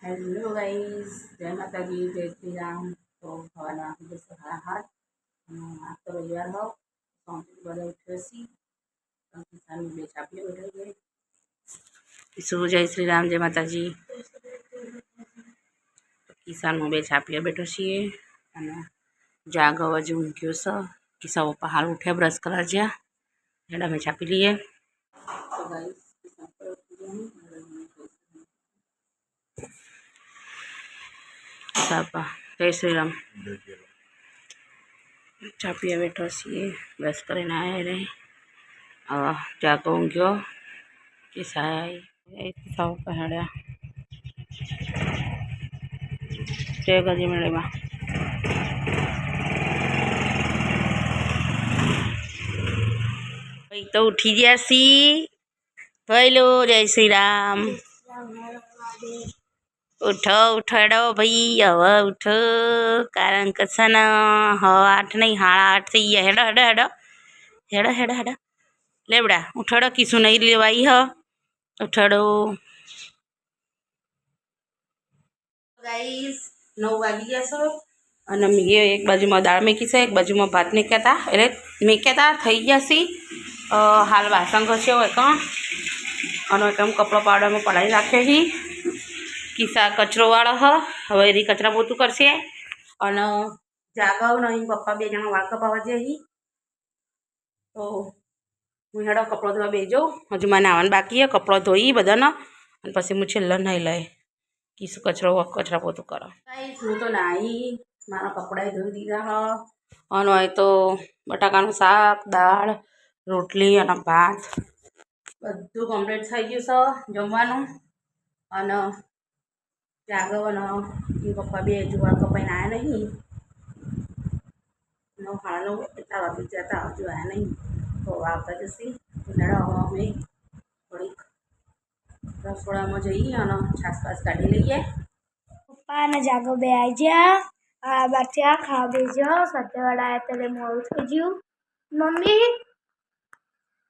Hello guys, જય માતાજી, જય શ્રી રામ. તો હવાના આપી જશે હાથ આ તો રવિવાર હોવ બધા ઉઠ્યો છીએ. કિસાન બે છાપીઓ બેઠો છે. શું જય શ્રી રામ, જય માતાજી. કિસાનમાં બે છાપીઓ બેઠો છીએ અને જાગો હજુ ઊંઘ્યો છે. કિસ્સા પપ્પા હાલ ઉઠ્યા, બ્રશ કરવા જ્યાં એટલે અમે છાપી લઈએ. તો ગાઈઝ સાપા જય શ્રી રામ. ચાપીએ બેઠો છીએ, બ્રશ કરીને આવ્યા રે. જાગો ઊંઘ્યો કે સાવ પહાડ્યા જય ગજી મેળીમાં. ભાઈ તો ઉઠી ગયા સી ભાઈલો. જય શ્રી રામ. ઉઠો ઉઠાડો ભાઈ, હવે ઉઠો. કારણ કે છે ને હવે 8 નહીં 8:30 થઈ ગયા. હેડો હેડો હેડો હેડો હેડો હેડો લેવડા ઉઠાડો. કીશું નહીં લેવાઈ હ, ઉઠાડો. ગાઈસ 9 વાગી ગયા છો અને મેં એક બાજુમાં દાળ મેકી છે, એક બાજુમાં ભાત મેક્યા હતા. એટલે મેક્યા હતા થઈ ગયા છે. હાલ વાસણ ઘસ્યો હોય તો અને એકદમ કપડો પાવડરમાં પડાવી રાખ્યો છે. કિસ્સા કચરોવાળો હ, હવે એની કચરા પોતું કરશે. અને જાગાવ નહીં, પપ્પા બે જણા વાળ કપાવવા જઈ. તો હું હેડો કપડો ધોવા બેસી જાઉં. હજુ મારે નાવાનું બાકી છે. કપડો ધોઈ બધાનો અને પછી હું છેલ્લો નહીં લઈ કીશું કચરા પોતું કરો. હું તો નાહી મારા કપડાં ધોઈ દીધા હ. અને હોય તો બટાકાનું શાક, દાળ, રોટલી અને ભાત બધું કમ્પ્લીટ થઈ ગયું છે જમવાનું. અને જાગવનો એ પપ્પા બે હજુ વાળ કપાઈને આવ્યા નહીં. 9:30 એટલા વાગી જતા હજુ આવ્યા નહીં. તો આવતા જશે અમે થોડીક રસોડામાં જઈએ અને છાસપાસ કાઢી લઈએ. પપ્પા અને જાગો બે આવી ગયા. આ બાઠિયા ખાવા બેસજો. સત્યવાળા આવ્યા ત્યારે મોડું થઈ ગયું. મમ્મી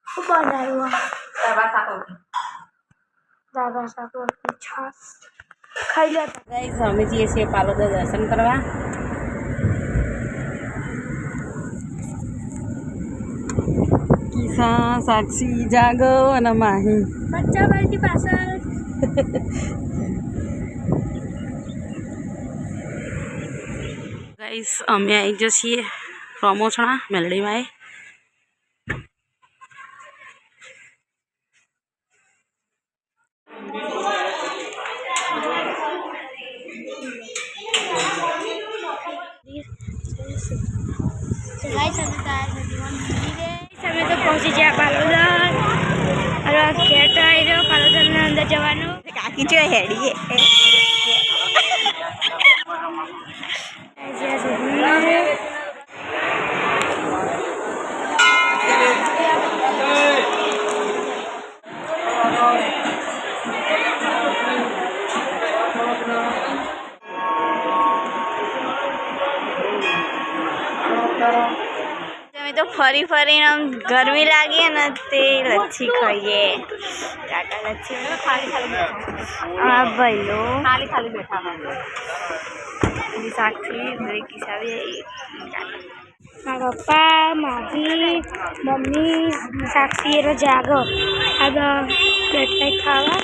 શું બનાવ્યું? દાદા શાક રોટલી છાસ ખાઈ લે. ગાઈસ અમે જઈએ છીએ પાલોદર દર્શન કરવા. કિસ્સા, સાક્ષી, જાગો અને માહી બચ્ચા બાલટી પાછળ. ગાઈસ અમે આવી જઈએ રમોસણા મેલડીમાં. અમે તો પહોંચી ગયા પાલોદર. હવે ગેટ આવી રહ્યો પાલોદરના અંદર જવાનું. કાકી જો હેડીએ તો ફરી ફરીને આમ ગરમી લાગી ને તે લચ્છી ખાઈએ. કાકા લચ્છી હા ભાઈલો ખાલી ખાલી બેઠા સાક્ષી દરેક હિસાબે મારા પપ્પા, મારી મમ્મી, સાક્ષી એનો જાગો આ બેઠા ખાવા.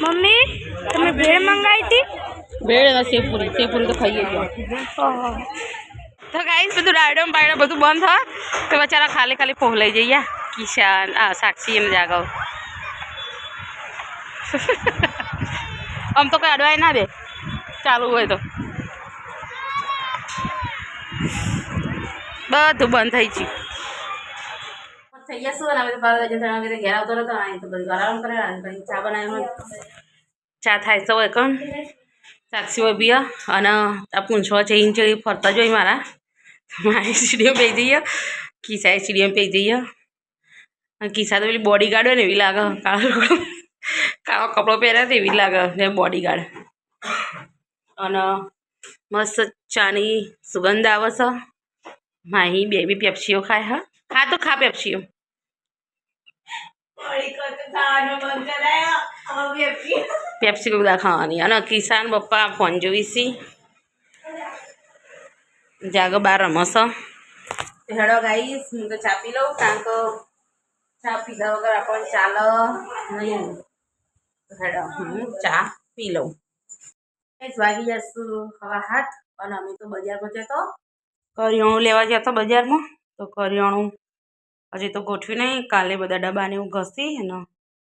મમ્મી તમે ભેળ મંગાવી હતી? ભેળ સેવપુરી તો ખાઈએ છીએ. તો ગાઈસ બધું ડાયડમ બાયડમ બધું બંધ હોય તો બચારા ખાલી ખાલી પહોંચાઈ જઈએ. કિશાન સાક્ષી એમ જાગો આમ તો કઈ અડવાય ના દે ચાલુ હોય તો. બધું બંધ થઈ ગયું. થઈ ગયા શું ને ઘેર આવતો નતો તો બધું આરામ કરે. ચા બનાવી ચા થાય તો હોય કોણ સાક્ષી હોય બી અને આ પૂંછો છે ઇંચ ફરતા જોઈ મારા. મારી સીડીઓ પી જઈએ, કિસ્સાએ સીડીઓ પી જઈએ. અને કિસ્સા તો પેલી બોડી ગાર્ડ હોય ને એવી લાગે. કાળો કપડો પહેરે તો એવી લાગે ને બોડી ગાર્ડ. અને મસ્ત ચાની સુગંધ આવે છે. માહી બે બી પેપ્સીઓ ખાય. હા ખા તો ખા પેપ્સીઓ. પેપ્સી બધા ખાવાની અને કિસાન પપ્પા ફોન જોઈશી જાગો બાર રમસ હેડો ગાઈશ હું તો ચા પી લઉં કારણ કે ચા પીધા વગર આપણને ચાલે નહીં હેડો હું ચા પી લઉં વાગી જશું હવા હાથ અને અમે તો બજારમાં જતો કરિયાણું લેવા ગયા તો બજારમાં તો કરિયાણું હજી તો ગોઠવી નહીં કાલે બધા ડબ્બાને હું ઘસી અને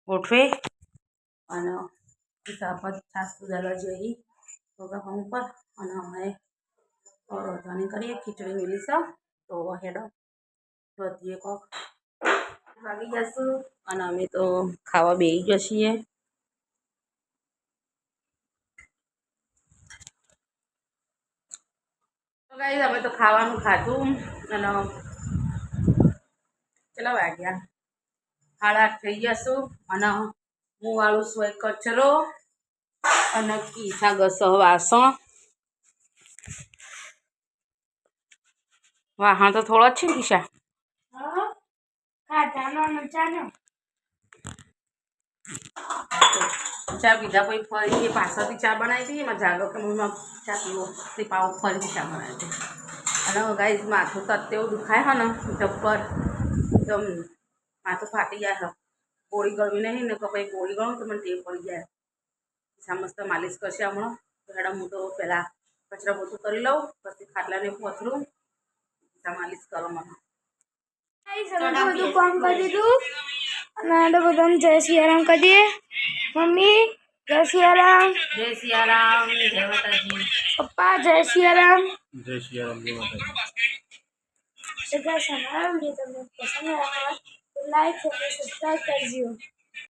ગોઠવે અને હિસાબત છાસ સુધારવા જઈ વગર ફોન પર અને અમે રોધવાની કરીએ ખીચડી મેલી છે તો હેડો રોધીએ કોક વાગી જશું અને અમે તો ખાવા બેસી જઈએ તો ગાઈસ અમે તો ખાવાનું ખાધું અને ચલો વાગ્યા 8:30 થઈ જશું અને હું વાળું છું એક કચરો અને કીસા ઘસો વાસણ વાહણ તો થોડો જ છે ને કિશા ચા પીધા પછી ફરી પાછળથી ચા બનાવી હતી એમાં જાગો કે મમ્મી ચા પીવો તે પાવ ફરીથી ચા બનાવી હતી અને ગાઈસ માથું તો તેવું દુખાય છે ને જબ્બર એકદમ માથું ફાટી જાય છે ગોળી ગળવી નહીં ને તો પછી ગોળી ગળું તો મને ટેવ પડી જાય મસ્ત માલિશ કરશે હમણાં તો હેડા હું તો પહેલાં કચરા પોતું કરી લઉં પછી ખાટલાને પોથરું માલિશ કરો મને બધું કામ કરી દીધું અને બધાને જય સિયારામ કરી દઈએ મમ્મી જય સિયારામ જય સિયારામ જય માતાજી પપ્પા જય સિયારામ જય સિયારામ જય માતાજી તો ગાઈસ અમારા વિડીયો તમને પસંદ આવ્યો હોય તો લાઈક અને સબસ્ક્રાઈબ કરજો